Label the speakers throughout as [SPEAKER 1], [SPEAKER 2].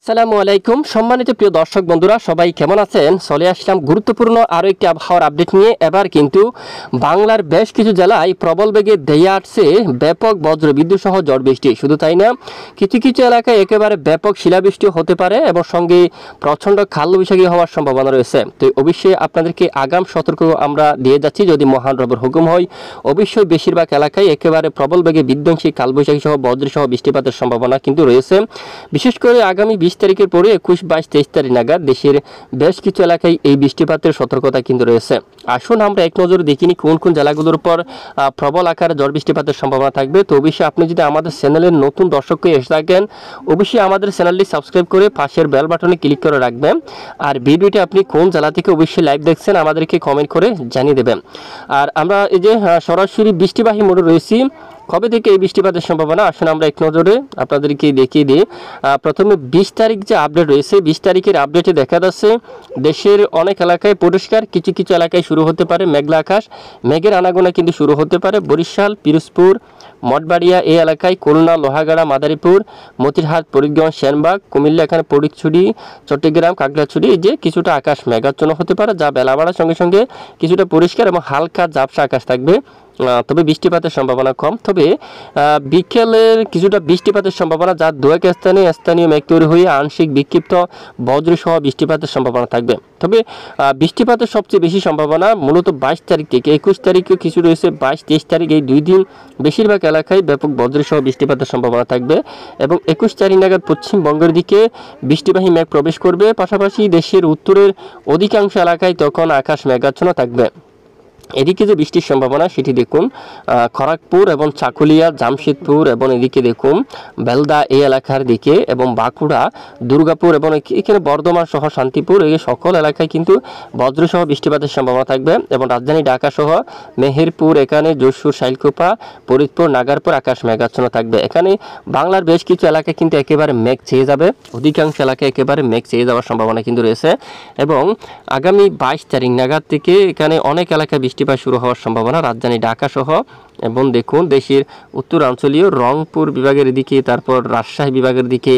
[SPEAKER 1] আসসালামু আলাইকুম সম্মানিত প্রিয় দর্শক বন্ধুরা সবাই কেমন আছেন চলে আসলাম গুরুত্বপূর্ণ আরও একটি আবহাওয়ার আপডেট নিয়ে এবার কিন্তু বাংলার বেশ কিছু জেলায় প্রবল বেগে ধেয়ে আসছে ব্যাপক বজ্রবিদ্যুৎ সহ ঝড় বৃষ্টি শুধু তাই না কিছু কিছু এলাকায় একেবারে ব্যাপক শিলাবৃষ্টি হতে পারে এবং সঙ্গে প্রচণ্ড কালবৈশাখী হওয়ার সম্ভাবনা রয়েছে তো অবশ্যই আপনাদেরকে আগাম সতর্ক আমরা দিয়ে যাচ্ছি যদি মহান রবের হুকুম হয় অবশ্যই বেশিরভাগ এলাকায় একেবারে প্রবল বেগে বিধ্বংসী কালবৈশাখী সহ বজ্র সহ বৃষ্টিপাতের সম্ভাবনা কিন্তু রয়েছে বিশেষ করে আগামী 20 তারিখের পরে 21, 22, 23 তারিখ নাগাদ দেশের বেশ কিছু এলাকায় এই বৃষ্টিপাতের সতর্কতা কিন্তু রয়েছে আসুন আমরা এক নজরে দেখিনি কোন কোন জেলাগুলোর উপর প্রবল আকারে ঝড় বৃষ্টিপাতের সম্ভাবনা থাকবে তো অবশ্যই আপনি যদি আমাদের চ্যানেলের নতুন দর্শক হয়ে এসে থাকেন অবশ্যই আমাদের চ্যানেলটি সাবস্ক্রাইব করে পাশের বেল বাটনে ক্লিক করে রাখবেন আর ভিডিওটি আপনি কোন জেলা থেকে অবশ্যই লাইভ দেখছেন আমাদেরকে কমেন্ট করে জানিয়ে দেবেন আর আমরা এই যে সরাসরি বৃষ্টিবাহী মোডে রয়েছি কবে থেকে এই বৃষ্টিপাতের সম্ভাবনা আসলে আমরা এক নজরে আপনাদেরকে দেখিয়ে দিই প্রথমে 20 তারিখ যে আপডেট রয়েছে 20 তারিখের আপডেটে দেখা যাচ্ছে দেশের অনেক এলাকায় পরিষ্কার কিছু কিছু এলাকায় শুরু হতে পারে মেঘলা আকাশ মেঘের আনাগোনা কিন্তু শুরু হতে পারে বরিশাল পিরোজপুর মঠবাড়িয়া এই এলাকায় খুলনা লোহাগাড়া মাদারীপুর মতিরহাট ফরিদগঞ্জ সেনবাগ কুমিল্লা এখানে ফটিকছড়ি চট্টগ্রাম খাগড়াছড়ি যে কিছুটা আকাশ মেঘাচ্ছন্ন হতে পারে যা বেলা বাড়ার সঙ্গে সঙ্গে কিছুটা পরিষ্কার এবং হালকা ঝাপসা আকাশ থাকবে তবে বৃষ্টিপাতের সম্ভাবনা কম তবে বিকেলের কিছুটা বৃষ্টিপাতের সম্ভাবনা যা দু এক স্থানীয় মেঘ তৈরি হয়ে আংশিক বিক্ষিপ্ত বজ্রসহ বৃষ্টিপাতের সম্ভাবনা থাকবে তবে বৃষ্টিপাতের সবচেয়ে বেশি সম্ভাবনা মূলত 22 তারিখ থেকে 21 তারিখে কিছু রয়েছে 22, 23 তারিখ এই দুই দিন বেশিরভাগ এলাকায় ব্যাপক বজ্রসহ বৃষ্টিপাতের সম্ভাবনা থাকবে এবং 21 তারিখ নাগাদ পশ্চিমবঙ্গের দিকে বৃষ্টিবাহী মেঘ প্রবেশ করবে পাশাপাশি দেশের উত্তরের অধিকাংশ এলাকায় তখন আকাশ মেঘাচ্ছন্ন থাকবে এদিকে যে বৃষ্টির সম্ভাবনা সেটি দেখুন খড়গপুর এবং চাকুলিয়া জামশেদপুর এবং এদিকে দেখুন বেলদা এই এলাকার দিকে এবং বাঁকুড়া দুর্গাপুর এবং এখানে বর্ধমান সহ শান্তিপুর এই সকল এলাকায় কিন্তু বজ্রসহ বৃষ্টিপাতের সম্ভাবনা থাকবে এবং রাজধানী ঢাকা সহ মেহেরপুর এখানে যশোর শাইলকুপা ফরিদপুর নাগারপুর আকাশ মেঘাচ্ছন্ন থাকবে এখানে বাংলার বেশ কিছু এলাকায় কিন্তু একেবারে মেঘ ছেয়ে যাবে অধিকাংশ এলাকায় একেবারে মেঘ ছেয়ে যাওয়ার সম্ভাবনা কিন্তু রয়েছে এবং আগামী 22 তারিখ নাগাদ থেকে এখানে অনেক এলাকায় বৃষ্টিপাত শুরু হওয়ার সম্ভাবনা রাজধানী ঢাকা সহ এবং দেখুন দেশের উত্তরাঞ্চলীয় রংপুর বিভাগের দিকে তারপর রাজশাহী বিভাগের দিকে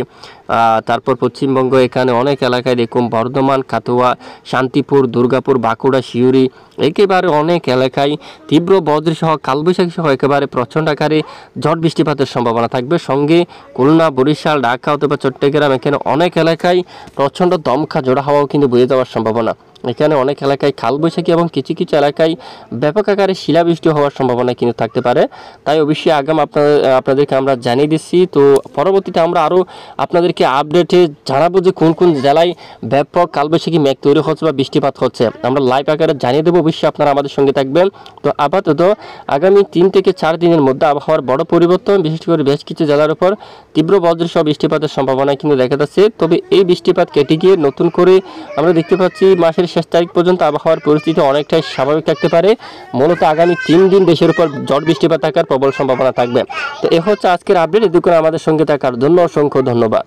[SPEAKER 1] তারপর পশ্চিমবঙ্গ এখানে অনেক এলাকায় দেখুন বর্ধমান কাটোয়া শান্তিপুর দুর্গাপুর বাঁকুড়া সিউড়ি একেবারে অনেক এলাকায় তীব্র বজ্রসহ কালবৈশাখী সহ একেবারে প্রচণ্ড আকারে ঝড় বৃষ্টিপাতের সম্ভাবনা থাকবে সঙ্গে খুলনা বরিশাল ঢাকা অথবা চট্টগ্রাম এখানে অনেক এলাকায় প্রচণ্ড দমকা জোড়া হাওয়াও কিন্তু বয়ে যাওয়ার সম্ভাবনা এখানে অনেক এলাকায় কালবৈশাখী এবং কিছু কিছু এলাকায় ব্যাপক আকারে শিলাবৃষ্টি হওয়ার সম্ভাবনা কিন্তু থাকতে পারে তাই অবশ্যই আগাম আপনাদেরকে আমরা জানিয়ে দিচ্ছি তো পরবর্তীতে আমরা আরও আপনাদেরকে আপডেটে জানাবো যে কোন কোন জেলায় ব্যাপক কালবৈশাখী মেঘ তৈরি হচ্ছে বা বৃষ্টিপাত হচ্ছে আমরা লাইভ আকারে জানিয়ে দেবো অবশ্যই আপনারা আমাদের সঙ্গে থাকবেন তো আপাতত আগামী 3 থেকে 4 দিনের মধ্যে আবহাওয়ার বড় পরিবর্তন বিশেষ করে বেশ কিছু জেলার উপর তীব্র বজ্রসহ বৃষ্টিপাতের সম্ভাবনা কিন্তু দেখা যাচ্ছে তবে এই বৃষ্টিপাত কেটে গিয়ে নতুন করে আমরা দেখতে পাচ্ছি মাসের শেষ তারিখ পর্যন্ত আবহাওয়ার পরিস্থিতি অনেকটাই স্বাভাবিক থাকতে পারে মূলত আগামী 3 দিন দেশের উপর ঝড় বৃষ্টিপাত থাকার প্রবল সম্ভাবনা থাকবে তো এ হচ্ছে আজকের আপডেট এটুকু আমাদের সঙ্গে থাকার জন্য অসংখ্য ধন্যবাদ।